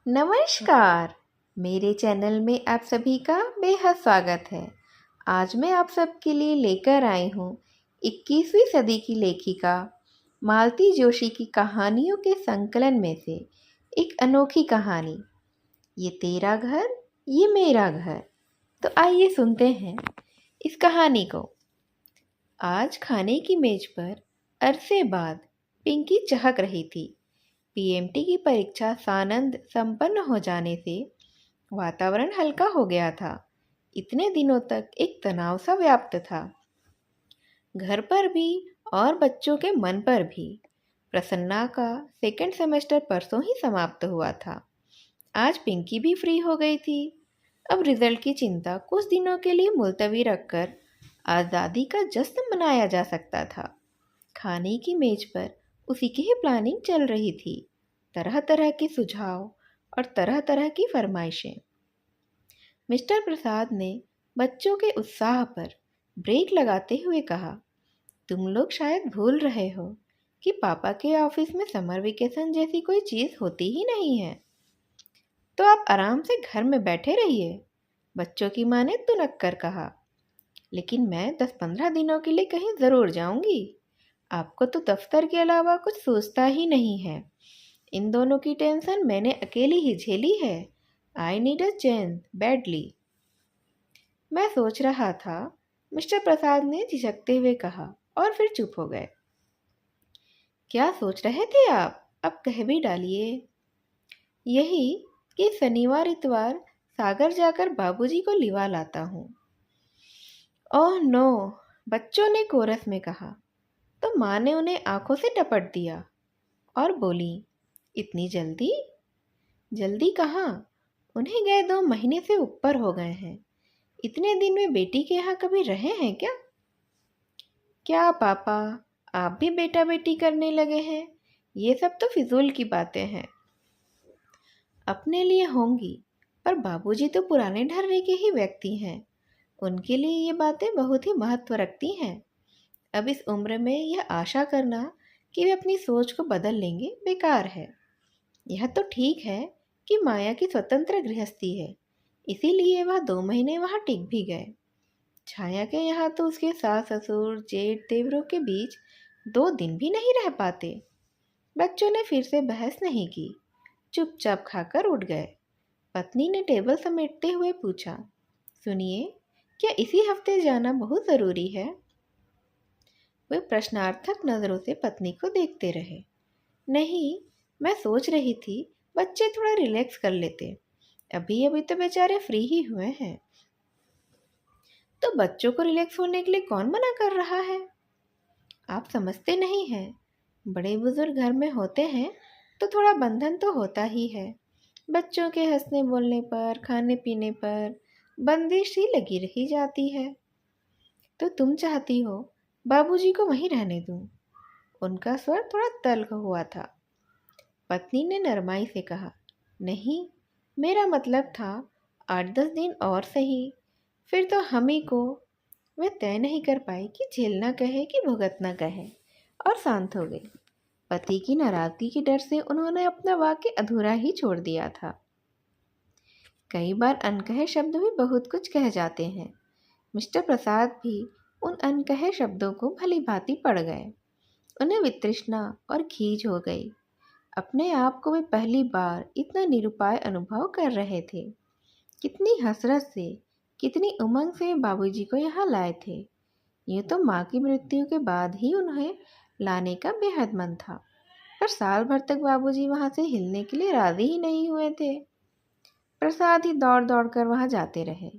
नमस्कार। मेरे चैनल में आप सभी का बेहद स्वागत है। आज मैं आप सबके लिए लेकर आई हूँ 21वीं सदी की लेखिका मालती जोशी की कहानियों के संकलन में से एक अनोखी कहानी, ये तेरा घर ये मेरा घर। तो आइए सुनते हैं इस कहानी को। आज खाने की मेज पर अरसे बाद पिंकी चहक रही थी। पीएमटी की परीक्षा सानंद संपन्न हो जाने से वातावरण हल्का हो गया था। इतने दिनों तक एक तनाव सा व्याप्त था, घर पर भी और बच्चों के मन पर भी। प्रसन्ना का सेकंड सेमेस्टर परसों ही समाप्त हुआ था। आज पिंकी भी फ्री हो गई थी। अब रिजल्ट की चिंता कुछ दिनों के लिए मुलतवी रखकर आज़ादी का जश्न मनाया जा सकता था। खाने की मेज पर उसी की ही प्लानिंग चल रही थी। तरह तरह के सुझाव और तरह तरह की फरमाइशें। मिस्टर प्रसाद ने बच्चों के उत्साह पर ब्रेक लगाते हुए कहा, तुम लोग शायद भूल रहे हो कि पापा के ऑफिस में समर वेकेशन जैसी कोई चीज़ होती ही नहीं है। तो आप आराम से घर में बैठे रहिए। बच्चों की माँ ने तुनक कर कहा। लेकिन मैं 10-15 दिनों के लिए कहीं ज़रूर जाऊंगी। आपको तो दफ्तर के अलावा कुछ सोचता ही नहीं है। इन दोनों की टेंशन मैंने अकेली ही झेली है। I need a change badly. मैं सोच रहा था, मिस्टर प्रसाद ने झिझकते हुए कहा और फिर चुप हो गए। क्या सोच रहे थे आप? अब कह भी डालिए। यही कि शनिवार इतवार सागर जाकर बाबूजी को लिवा लाता हूँ। ओह नो, बच्चों ने कोरस में कहा। तो माँ ने उन्हें आंखों से टपट दिया और बोली, इतनी जल्दी? जल्दी कहाँ, उन्हें गए 2 महीने से ऊपर हो गए हैं। इतने दिन में बेटी के यहाँ कभी रहे हैं क्या? क्या पापा, आप भी बेटा बेटी करने लगे हैं? ये सब तो फिजूल की बातें हैं। अपने लिए होंगी, पर बाबूजी तो पुराने ढर्रे के ही व्यक्ति हैं। उनके लिए ये बातें बहुत ही महत्व रखती हैं। अब इस उम्र में यह आशा करना कि वे अपनी सोच को बदल लेंगे बेकार है। यह तो ठीक है कि माया की स्वतंत्र गृहस्थी है, इसीलिए वह 2 महीने वहाँ टिक भी गए। छाया के यहाँ तो उसके सास ससुर जेठ देवरों के बीच 2 दिन भी नहीं रह पाते। बच्चों ने फिर से बहस नहीं की, चुपचाप खाकर उठ गए। पत्नी ने टेबल समेटते हुए पूछा, सुनिए, क्या इसी हफ्ते जाना बहुत ज़रूरी है? वे प्रश्नार्थक नज़रों से पत्नी को देखते रहे। नहीं, मैं सोच रही थी बच्चे थोड़ा रिलैक्स कर लेते। अभी अभी तो बेचारे फ्री ही हुए हैं। तो बच्चों को रिलैक्स होने के लिए कौन मना कर रहा है? आप समझते नहीं हैं, बड़े बुजुर्ग घर में होते हैं तो थोड़ा बंधन तो होता ही है। बच्चों के हंसने बोलने पर, खाने पीने पर बंदिश ही लगी रही जाती है। तो तुम चाहती हो बाबूजी को वहीं रहने दूं? उनका स्वर थोड़ा तल्ख हुआ था। पत्नी ने नरमाई से कहा, नहीं, मेरा मतलब था 8-10 दिन और सही। फिर तो हम ही को। वह तय नहीं कर पाई कि झेलना कहे कि भुगतना कहे, और शांत हो गई। पति की नाराजगी के डर से उन्होंने अपना वाक्य अधूरा ही छोड़ दिया था। कई बार अनकहे शब्द भी बहुत कुछ कह जाते हैं। मिस्टर प्रसाद भी उन अनकहे शब्दों को भली भांति पड़ गए। उन्हें वितृष्णा और खीज हो गई। अपने आप को वे पहली बार इतना निरुपाय अनुभव कर रहे थे। कितनी हसरत से, कितनी उमंग से बाबूजी को यहाँ लाए थे। ये तो माँ की मृत्यु के बाद ही उन्हें लाने का बेहद मन था, पर साल भर तक बाबूजी वहाँ से हिलने के लिए राजी ही नहीं हुए थे। प्रसाद ही दौड़ दौड़ कर वहाँ जाते रहे,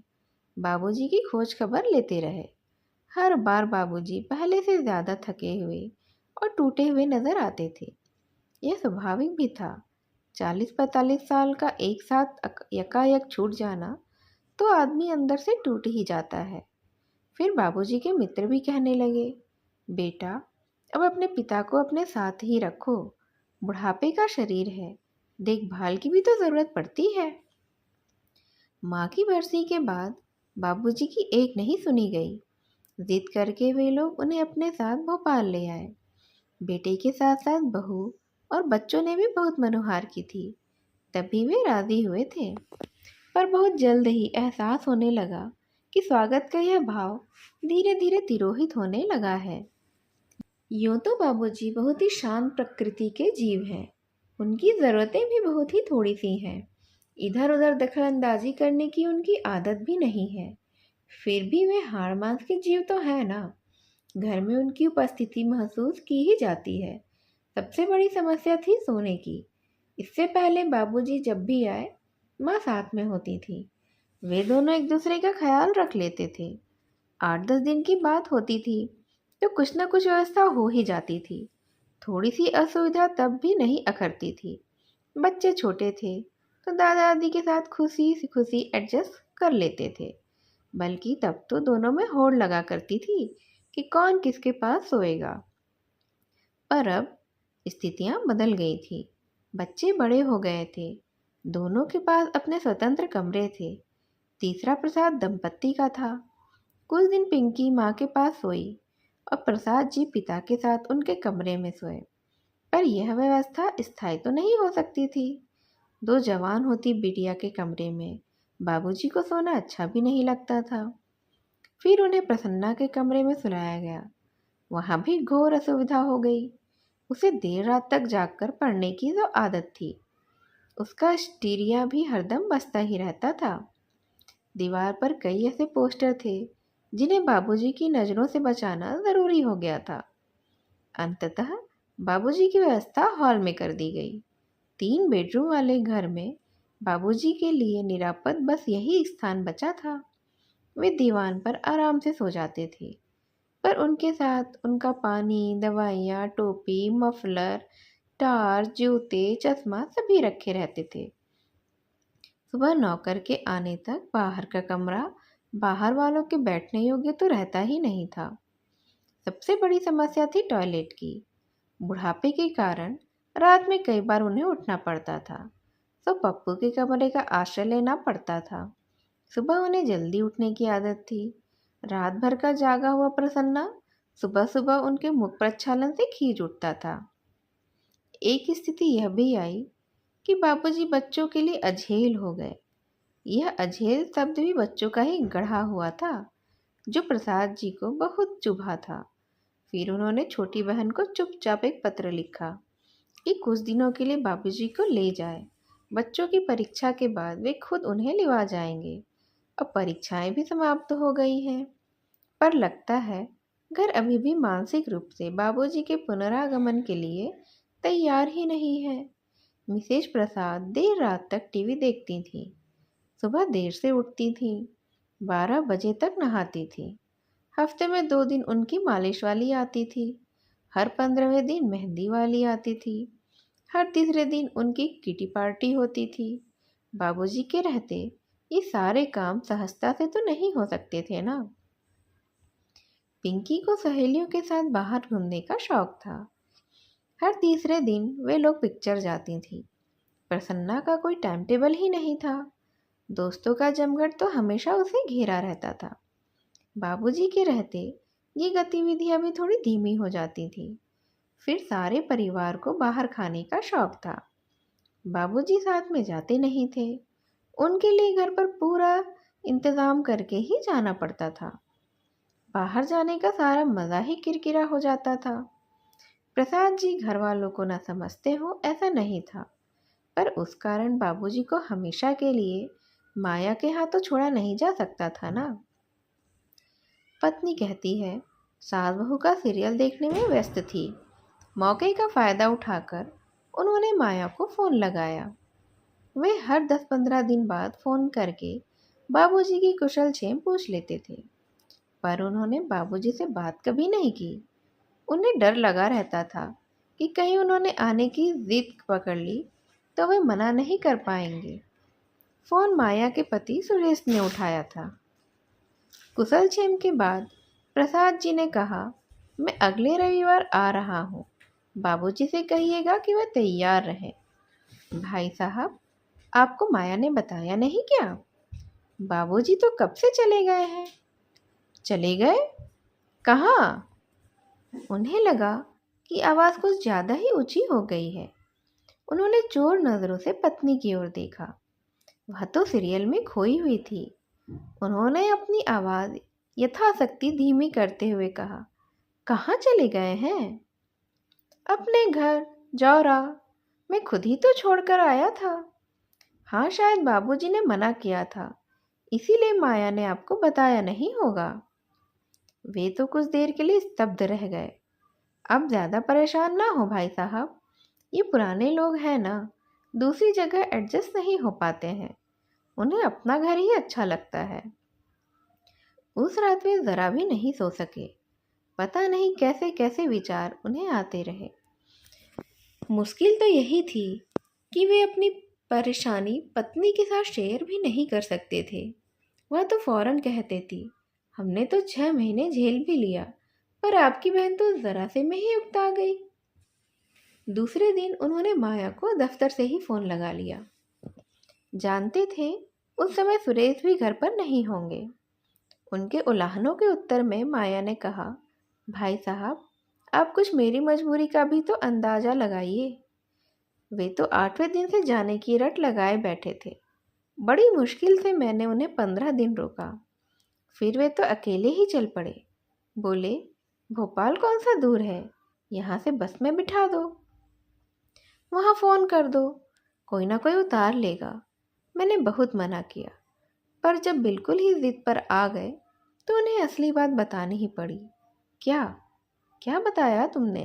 बाबूजी की खोज खबर लेते रहे। हर बार बाबूजी पहले से ज़्यादा थके हुए और टूटे हुए नजर आते थे। यह स्वाभाविक भी था। 40-45 साल का एक साथ यकायक छूट जाना तो आदमी अंदर से टूट ही जाता है। फिर बाबूजी के मित्र भी कहने लगे, बेटा, अब अपने पिता को अपने साथ ही रखो। बुढ़ापे का शरीर है, देखभाल की भी तो ज़रूरत पड़ती है। माँ की बरसी के बाद बाबूजी की एक नहीं सुनी गई। जिद करके वे लोग उन्हें अपने साथ भोपाल ले आए। बेटे के साथ साथ बहू और बच्चों ने भी बहुत मनुहार की थी। तभी वे राजी हुए थे। पर बहुत जल्द ही एहसास होने लगा कि स्वागत का यह भाव धीरे धीरे तिरोहित होने लगा है। यूँ तो बाबूजी बहुत ही शांत प्रकृति के जीव हैं। उनकी ज़रूरतें भी बहुत ही थोड़ी सी हैं। इधर उधर दखलंदाजी करने की उनकी आदत भी नहीं है। फिर भी वे हाड़ मांस के जीव तो हैं ना। घर में उनकी उपस्थिति महसूस की ही जाती है। सबसे बड़ी समस्या थी सोने की। इससे पहले बाबूजी जब भी आए, माँ साथ में होती थी। वे दोनों एक दूसरे का ख्याल रख लेते थे। 8-10 दिन की बात होती थी तो कुछ न कुछ व्यवस्था हो ही जाती थी। थोड़ी सी असुविधा तब भी नहीं अखरती थी। बच्चे छोटे थे तो दादा दादी के साथ खुशी सी खुशी एडजस्ट कर लेते थे। बल्कि तब तो दोनों में होड़ लगा करती थी कि कौन किसके पास सोएगा। पर अब स्थितियां बदल गई थी। बच्चे बड़े हो गए थे। दोनों के पास अपने स्वतंत्र कमरे थे। तीसरा प्रसाद दंपत्ति का था। कुछ दिन पिंकी माँ के पास सोई और प्रसाद जी पिता के साथ उनके कमरे में सोए। पर यह व्यवस्था स्थायी तो नहीं हो सकती थी। दो जवान होती बिटिया के कमरे में बाबूजी को सोना अच्छा भी नहीं लगता था। फिर उन्हें प्रसन्ना के कमरे में सुलाया गया। वहाँ भी घोर असुविधा हो गई। उसे देर रात तक जागकर पढ़ने की जो आदत थी, उसका स्टीरिया भी हरदम बजता ही रहता था। दीवार पर कई ऐसे पोस्टर थे जिन्हें बाबूजी की नज़रों से बचाना ज़रूरी हो गया था। अंततः बाबूजी की व्यवस्था हॉल में कर दी गई। 3 बेडरूम वाले घर में बाबूजी के लिए निरापद बस यही स्थान बचा था। वे दीवान पर आराम से सो जाते थे, पर उनके साथ उनका पानी, दवाइयाँ, टोपी, मफलर, टार्च, जूते, चश्मा सभी रखे रहते थे। सुबह नौकर के आने तक बाहर का कमरा बाहर वालों के बैठने योग्य तो रहता ही नहीं था। सबसे बड़ी समस्या थी टॉयलेट की। बुढ़ापे के कारण रात में कई बार उन्हें उठना पड़ता था, तो पप्पू के कमरे का आश्रय लेना पड़ता था। सुबह उन्हें जल्दी उठने की आदत थी। रात भर का जागा हुआ प्रसन्ना सुबह सुबह उनके मुख प्रक्षालन से खींच उठता था। एक स्थिति यह भी आई कि बाबूजी बच्चों के लिए अझेल हो गए। यह अझेल शब्द भी बच्चों का ही गढ़ा हुआ था, जो प्रसाद जी को बहुत चुभा था। फिर उन्होंने छोटी बहन को चुपचाप एक पत्र लिखा कि कुछ दिनों के लिए बाबूजी को ले जाए। बच्चों की परीक्षा के बाद वे खुद उन्हें लिवा जाएंगे। अब परीक्षाएं भी समाप्त हो गई हैं, पर लगता है घर अभी भी मानसिक रूप से बाबूजी के पुनरागमन के लिए तैयार ही नहीं है। मिसेज प्रसाद देर रात तक टीवी देखती थी, सुबह देर से उठती थी, 12 बजे तक नहाती थी। हफ्ते में 2 दिन उनकी मालिश वाली आती थी। हर 15वें दिन मेहंदी वाली आती थी। हर तीसरे दिन उनकी किटी पार्टी होती थी। बाबूजी के रहते ये सारे काम सहजता से तो नहीं हो सकते थे ना। पिंकी को सहेलियों के साथ बाहर घूमने का शौक था। हर तीसरे दिन वे लोग पिक्चर जाती थी। प्रसन्ना का कोई टाइम टेबल ही नहीं था। दोस्तों का जमघट तो हमेशा उसे घेरा रहता था। बाबूजी के रहते ये गतिविधियां भी थोड़ी धीमी हो जाती थी। फिर सारे परिवार को बाहर खाने का शौक था। बाबूजी साथ में जाते नहीं थे। उनके लिए घर पर पूरा इंतज़ाम करके ही जाना पड़ता था। बाहर जाने का सारा मज़ा ही किरकिरा हो जाता था। प्रसाद जी घर वालों को न समझते हो ऐसा नहीं था, पर उस कारण बाबूजी को हमेशा के लिए माया के हाथों छोड़ा नहीं जा सकता था ना। पत्नी कहती है सास बहू का सीरियल देखने में व्यस्त थी। मौके का फ़ायदा उठाकर उन्होंने माया को फ़ोन लगाया। वे हर 10-15 दिन बाद फ़ोन करके बाबूजी की कुशल क्षेम पूछ लेते थे, पर उन्होंने बाबूजी से बात कभी नहीं की। उन्हें डर लगा रहता था कि कहीं उन्होंने आने की जिद पकड़ ली तो वे मना नहीं कर पाएंगे। फ़ोन माया के पति सुरेश ने उठाया था। कुशल क्षेम के बाद प्रसाद जी ने कहा, मैं अगले रविवार आ रहा हूँ, बाबूजी से कहिएगा कि वह तैयार रहें। भाई साहब, आपको माया ने बताया नहीं क्या? बाबूजी तो कब से चले गए हैं। चले गए? कहाँ? उन्हें लगा कि आवाज़ कुछ ज़्यादा ही ऊंची हो गई है। उन्होंने चोर नज़रों से पत्नी की ओर देखा। वह तो सीरियल में खोई हुई थी। उन्होंने अपनी आवाज़ यथाशक्ति धीमी करते हुए कहा, कहाँ चले गए हैं? अपने घर, जौरा। मैं खुद ही तो छोड़कर आया था। हाँ, शायद बाबूजी ने मना किया था, इसीलिए माया ने आपको बताया नहीं होगा। वे तो कुछ देर के लिए स्तब्ध रह गए। अब ज़्यादा परेशान ना हो भाई साहब, ये पुराने लोग हैं ना, दूसरी जगह एडजस्ट नहीं हो पाते हैं। उन्हें अपना घर ही अच्छा लगता है। उस रात वे ज़रा भी नहीं सो सके। पता नहीं कैसे कैसे विचार उन्हें आते रहे। मुश्किल तो यही थी कि वे अपनी परेशानी पत्नी के साथ शेयर भी नहीं कर सकते थे। वह तो फौरन कह देती, हमने तो 6 महीने झेल भी लिया, पर आपकी बहन तो ज़रा से में ही उकता गई। दूसरे दिन उन्होंने माया को दफ्तर से ही फ़ोन लगा लिया। जानते थे उस समय सुरेश भी घर पर नहीं होंगे। उनके उलाहनों के उत्तर में माया ने कहा, भाई साहब, आप कुछ मेरी मजबूरी का भी तो अंदाज़ा लगाइए। वे तो 8वें दिन से जाने की रट लगाए बैठे थे। बड़ी मुश्किल से मैंने उन्हें 15 दिन रोका। फिर वे तो अकेले ही चल पड़े। बोले, भोपाल कौन सा दूर है, यहाँ से बस में बिठा दो, वहाँ फ़ोन कर दो, कोई ना कोई उतार लेगा। मैंने बहुत मना किया, पर जब बिल्कुल ही ज़िद पर आ गए तो उन्हें असली बात बतानी ही पड़ी। क्या क्या बताया तुमने?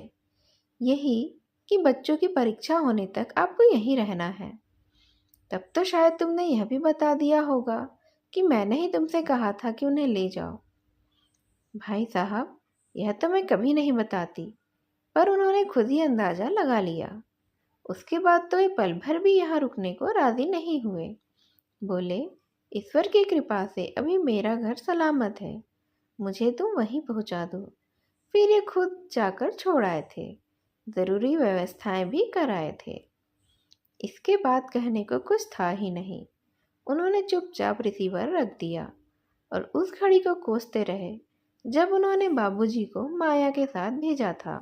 यही कि बच्चों की परीक्षा होने तक आपको यहीं रहना है। तब तो शायद तुमने यह भी बता दिया होगा कि मैंने ही तुमसे कहा था कि उन्हें ले जाओ। भाई साहब, यह तो मैं कभी नहीं बताती, पर उन्होंने खुद ही अंदाज़ा लगा लिया। उसके बाद तो वे पल भर भी यहाँ रुकने को राज़ी नहीं हुए। बोले, ईश्वर की कृपा से अभी मेरा घर सलामत है, मुझे तुम वहीं पहुँचा दो। फिर ये खुद जाकर छोड़ आए थे, ज़रूरी व्यवस्थाएं भी कराए थे। इसके बाद कहने को कुछ था ही नहीं। उन्होंने चुपचाप रिसीवर रख दिया और उस घड़ी को कोसते रहे जब उन्होंने बाबूजी को माया के साथ भेजा था।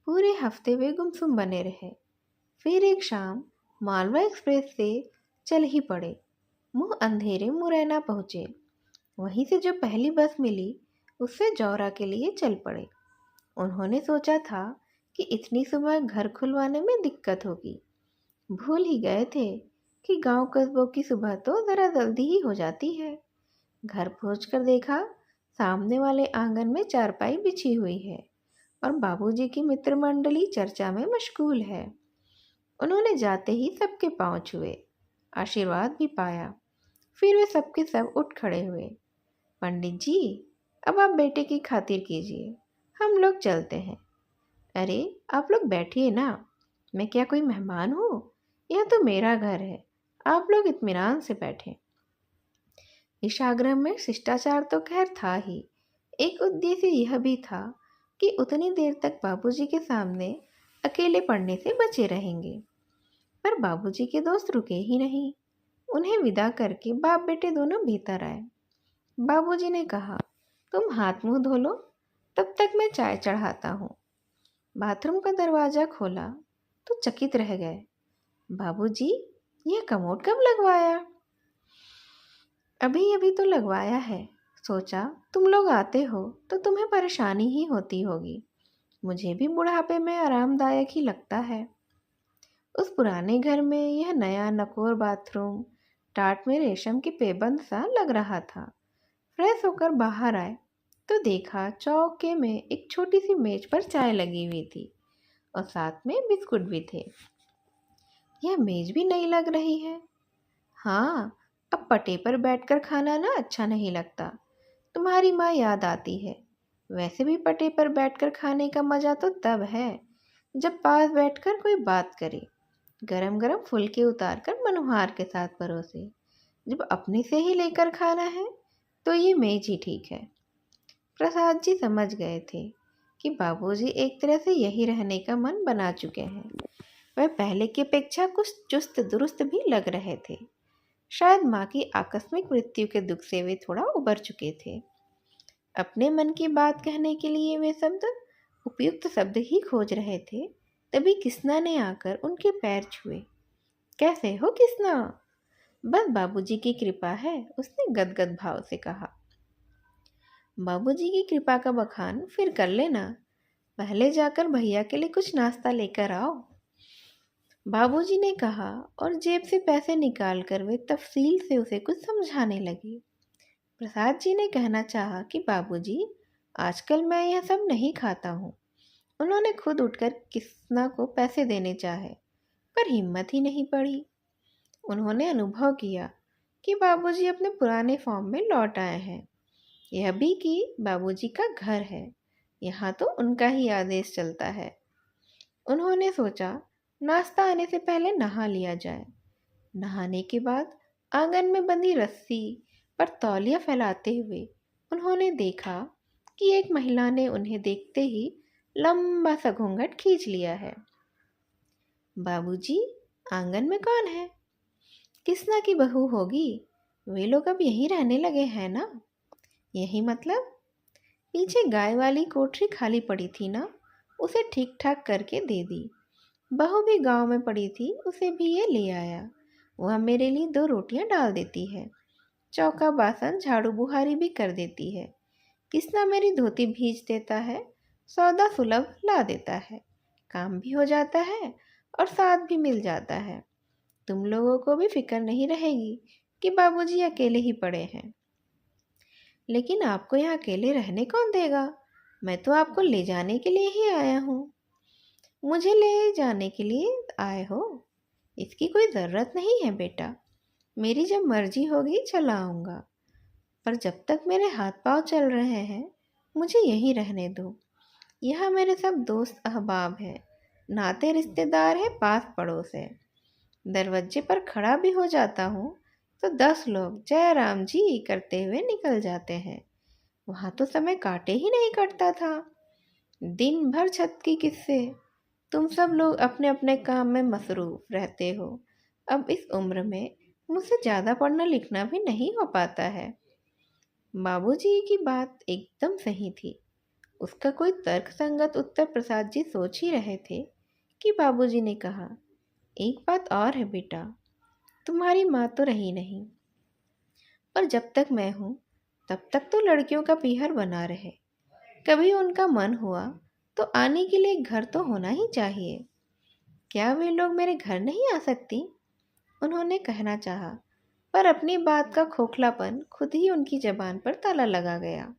पूरे हफ्ते वे गुमसुम बने रहे। फिर एक शाम मालवा एक्सप्रेस से चल ही पड़े। मुंह अंधेरे मुरैना पहुँचे। वहीं से जो पहली बस मिली उससे जौरा के लिए चल पड़े। उन्होंने सोचा था कि इतनी सुबह घर खुलवाने में दिक्कत होगी। भूल ही गए थे कि गांव कस्बों की सुबह तो ज़रा जल्दी ही हो जाती है। घर पहुंचकर देखा, सामने वाले आंगन में चारपाई बिछी हुई है और बाबूजी की मित्र मंडली चर्चा में मशगूल है। उन्होंने जाते ही सबके पांव छुए, आशीर्वाद भी पाया। फिर वे सबके सब उठ खड़े हुए। पंडित जी, अब आप बेटे की खातिर कीजिए, हम लोग चलते हैं। अरे, आप लोग बैठिए ना, मैं क्या कोई मेहमान हूँ? यह तो मेरा घर है, आप लोग इत्मीनान से बैठें। इस आग्रह में शिष्टाचार तो खैर था ही, एक उद्देश्य यह भी था कि उतनी देर तक बाबूजी के सामने अकेले पढ़ने से बचे रहेंगे। पर बाबूजी के दोस्त रुके ही नहीं। उन्हें विदा करके बाप बेटे दोनों भीतर आए। बाबूजी ने कहा, तुम हाथ मुंह धो लो, तब तक मैं चाय चढ़ाता हूँ। बाथरूम का दरवाज़ा खोला तो चकित रह गए। बाबूजी, यह कमोड कब लगवाया? अभी अभी तो लगवाया है। सोचा तुम लोग आते हो तो तुम्हें परेशानी ही होती होगी। मुझे भी बुढ़ापे में आरामदायक ही लगता है। उस पुराने घर में यह नया नकोर बाथरूम टाट में रेशम की पेबंद सा लग रहा था। फ्रेश होकर बाहर आए तो देखा चौके में एक छोटी सी मेज पर चाय लगी हुई थी और साथ में बिस्कुट भी थे। यह मेज भी नई लग रही है। हाँ, अब पटे पर बैठकर खाना ना अच्छा नहीं लगता। तुम्हारी माँ याद आती है। वैसे भी पटे पर बैठकर खाने का मज़ा तो तब है जब पास बैठकर कोई बात करे, गरम गरम फुलके उतार कर मनुहार के साथ परोसे। जब अपने से ही लेकर खाना है तो ये मेज ही ठीक है। प्रसाद जी समझ गए थे कि बाबूजी एक तरह से यही रहने का मन बना चुके हैं। वह पहले की अपेक्षा कुछ चुस्त दुरुस्त भी लग रहे थे। शायद माँ की आकस्मिक मृत्यु के दुख से वे थोड़ा उबर चुके थे। अपने मन की बात कहने के लिए वे उपयुक्त शब्द ही खोज रहे थे तभी किसना ने आकर उनके पैर छुए। कैसे हो किसना? बस बाबूजी की कृपा है, उसने गदगद भाव से कहा। बाबूजी की कृपा का बखान फिर कर लेना, पहले जाकर भैया के लिए कुछ नाश्ता लेकर आओ, बाबूजी ने कहा और जेब से पैसे निकालकर वे तफसील से उसे कुछ समझाने लगे। प्रसाद जी ने कहना चाहा कि बाबूजी, आजकल मैं यह सब नहीं खाता हूँ। उन्होंने खुद उठकर किसना को पैसे देने चाहे, पर हिम्मत ही नहीं पड़ी। उन्होंने अनुभव किया कि बाबूजी अपने पुराने फॉर्म में लौट आए हैं। यह भी कि बाबूजी का घर है, यहाँ तो उनका ही आदेश चलता है। उन्होंने सोचा नाश्ता आने से पहले नहा लिया जाए। नहाने के बाद आंगन में बंधी रस्सी पर तौलिया फैलाते हुए उन्होंने देखा कि एक महिला ने उन्हें देखते ही लंबा सा घूंघट खींच लिया है। बाबूजी, आंगन में कौन है? किसना की बहू होगी, वे लोग अब यहीं रहने लगे हैं ना? यही मतलब? पीछे गाय वाली कोठरी खाली पड़ी थी ना, उसे ठीक ठाक करके दे दी। बहू भी गांव में पड़ी थी, उसे भी ये ले आया। वह मेरे लिए 2 रोटियां डाल देती है, चौका बासन झाड़ू बुहारी भी कर देती है। किसना मेरी धोती भींच देता है, सौदा सुलभ ला देता है, काम भी हो जाता है और साथ भी मिल जाता है। तुम लोगों को भी फिक्र नहीं रहेगी कि बाबूजी अकेले ही पड़े हैं। लेकिन आपको यहाँ अकेले रहने कौन देगा? मैं तो आपको ले जाने के लिए ही आया हूँ। मुझे ले जाने के लिए आए हो? इसकी कोई ज़रूरत नहीं है बेटा, मेरी जब मर्जी होगी चला आऊँगा, पर जब तक मेरे हाथ पांव चल रहे हैं मुझे यहीं रहने दो। यहाँ मेरे सब दोस्त अहबाब हैं, नाते रिश्तेदार हैं, पास पड़ोस है। दरवाजे पर खड़ा भी हो जाता हूँ तो 10 लोग जय राम जी करते हुए निकल जाते हैं। वहाँ तो समय काटे ही नहीं कटता था, दिन भर छत की किस्से। तुम सब लोग अपने अपने काम में मसरूफ रहते हो। अब इस उम्र में मुझसे ज़्यादा पढ़ना लिखना भी नहीं हो पाता है। बाबूजी की बात एकदम सही थी। उसका कोई तर्कसंगत उत्तर प्रसाद जी सोच ही रहे थे कि बाबूजी ने कहा, एक बात और है बेटा, तुम्हारी माँ तो रही नहीं, पर जब तक मैं हूँ तब तक तो लड़कियों का पीहर बना रहे। कभी उनका मन हुआ तो आने के लिए घर तो होना ही चाहिए। क्या वे लोग मेरे घर नहीं आ सकती? उन्होंने कहना चाहा, पर अपनी बात का खोखलापन खुद ही उनकी जबान पर ताला लगा गया।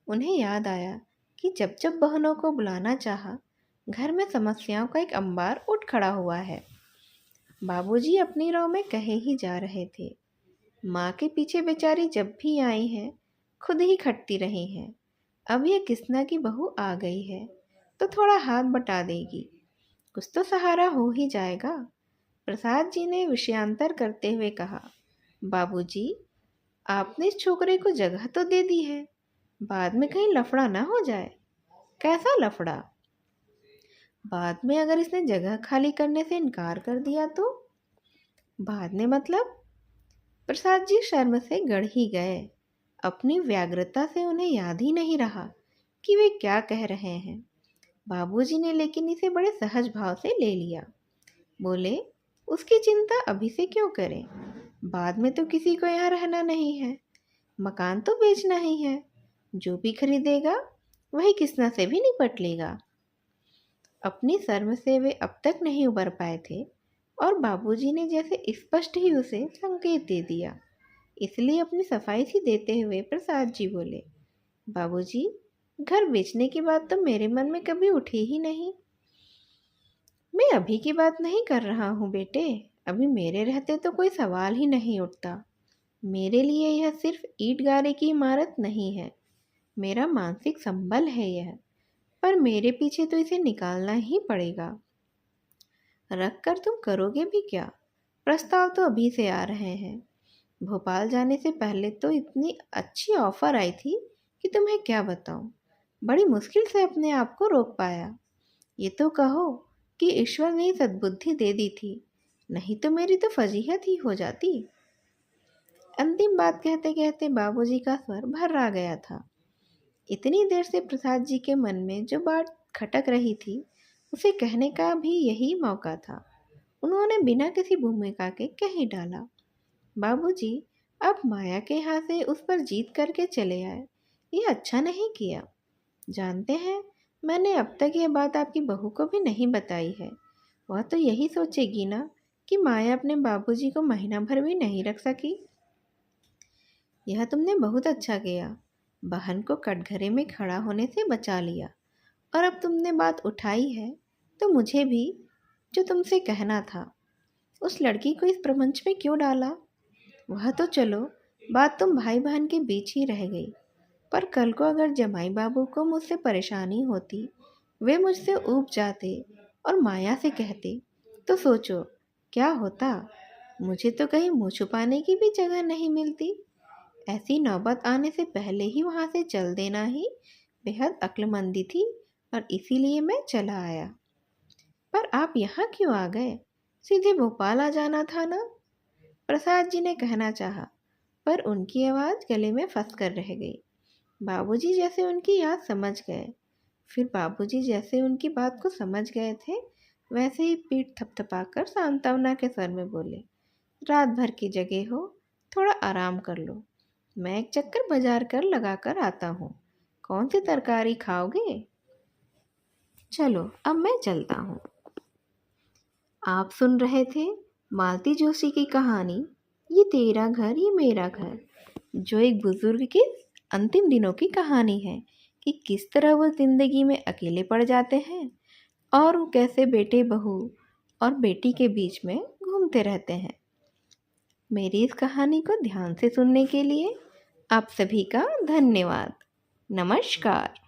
उन्हें याद आया कि जब जब बहनों को बुलाना चाहा, घर में समस्याओं का एक अंबार उठ खड़ा हुआ है। बाबूजी अपनी राह में कहे ही जा रहे थे, माँ के पीछे बेचारी जब भी आई हैं खुद ही खटती रही हैं। अब यह किसना की बहू आ गई है तो थोड़ा हाथ बटा देगी, कुछ तो सहारा हो ही जाएगा। प्रसाद जी ने विषयांतर करते हुए कहा, बाबूजी, आपने इस छोकरे को जगह तो दे दी है, बाद में कहीं लफड़ा ना हो जाए। कैसा लफड़ा? बाद में अगर इसने जगह खाली करने से इनकार कर दिया तो? बाद में मतलब? प्रसाद जी शर्म से गड़ ही गए। अपनी व्यग्रता से उन्हें याद ही नहीं रहा कि वे क्या कह रहे हैं। बाबूजी ने लेकिन इसे बड़े सहज भाव से ले लिया। बोले, उसकी चिंता अभी से क्यों करें, बाद में तो किसी को यहाँ रहना नहीं है, मकान तो बेचना ही है, जो भी खरीदेगा वही किसना से भी निपट लेगा। अपनी शर्म से वे अब तक नहीं उबर पाए थे और बाबूजी ने जैसे स्पष्ट ही उसे संकेत दे दिया। इसलिए अपनी सफाई सी देते हुए प्रसाद जी बोले, बाबूजी, घर बेचने की बात तो मेरे मन में कभी उठी ही नहीं। मैं अभी की बात नहीं कर रहा हूँ बेटे, अभी मेरे रहते तो कोई सवाल ही नहीं उठता। मेरे लिए यह सिर्फ ईंट गारे की इमारत नहीं है, मेरा मानसिक संबल है यह, पर मेरे पीछे तो इसे निकालना ही पड़ेगा। रख कर तुम करोगे भी क्या? प्रस्ताव तो अभी से आ रहे हैं। भोपाल जाने से पहले तो इतनी अच्छी ऑफर आई थी कि तुम्हें क्या बताऊं, बड़ी मुश्किल से अपने आप को रोक पाया। ये तो कहो कि ईश्वर ने सद्बुद्धि दे दी थी, नहीं तो मेरी तो फजीहत ही हो जाती। अंतिम बात कहते कहते बाबूजी का स्वर भर्रा गया था। इतनी देर से प्रसाद जी के मन में जो बात खटक रही थी उसे कहने का भी यही मौका था। उन्होंने बिना किसी भूमिका के कह ही डाला, बाबूजी, आप माया के यहाँ से उस पर जीत करके चले आए। ये अच्छा नहीं किया। जानते हैं, मैंने अब तक ये बात आपकी बहू को भी नहीं बताई है। वह तो यही सोचेगी ना कि माया अपने बाबूजी को महीना भर भी नहीं रख सकी। यह तुमने बहुत अच्छा किया। बहन को कटघरे में खड़ा होने से बचा लिया। और अब तुमने बात उठाई है तो मुझे भी जो तुमसे कहना था, उस लड़की को इस प्रपंच में क्यों डाला? वह तो चलो, बात तुम भाई बहन के बीच ही रह गई, पर कल को अगर जमाई बाबू को मुझसे परेशानी होती, वे मुझसे ऊब जाते और माया से कहते, तो सोचो क्या होता। मुझे तो कहीं मुँह छुपाने की भी जगह नहीं मिलती। ऐसी नौबत आने से पहले ही वहाँ से चल देना ही बेहद अक्लमंदी थी, और इसीलिए मैं चला आया। पर आप यहाँ क्यों आ गए? सीधे भोपाल आ जाना था ना? प्रसाद जी ने कहना चाहा, पर उनकी आवाज़ गले में फंस कर रह गई। बाबूजी जैसे उनकी याद समझ गए। फिर बाबूजी जैसे उनकी बात को समझ गए थे, वैसे ही पीठ थपथपाकर सांत्वना के स्वर में बोले, रात भर की जगह हो, थोड़ा आराम कर लो। मैं एक चक्कर बाजार कर लगा कर आता हूँ। कौन सी तरकारी खाओगे? चलो अब मैं चलता हूँ। आप सुन रहे थे मालती जोशी की कहानी ये तेरा घर ये मेरा घर, जो एक बुजुर्ग के अंतिम दिनों की कहानी है कि किस तरह वो ज़िंदगी में अकेले पड़ जाते हैं और वो कैसे बेटे बहू और बेटी के बीच में घूमते रहते हैं। मेरी इस कहानी को ध्यान से सुनने के लिए आप सभी का धन्यवाद। नमस्कार।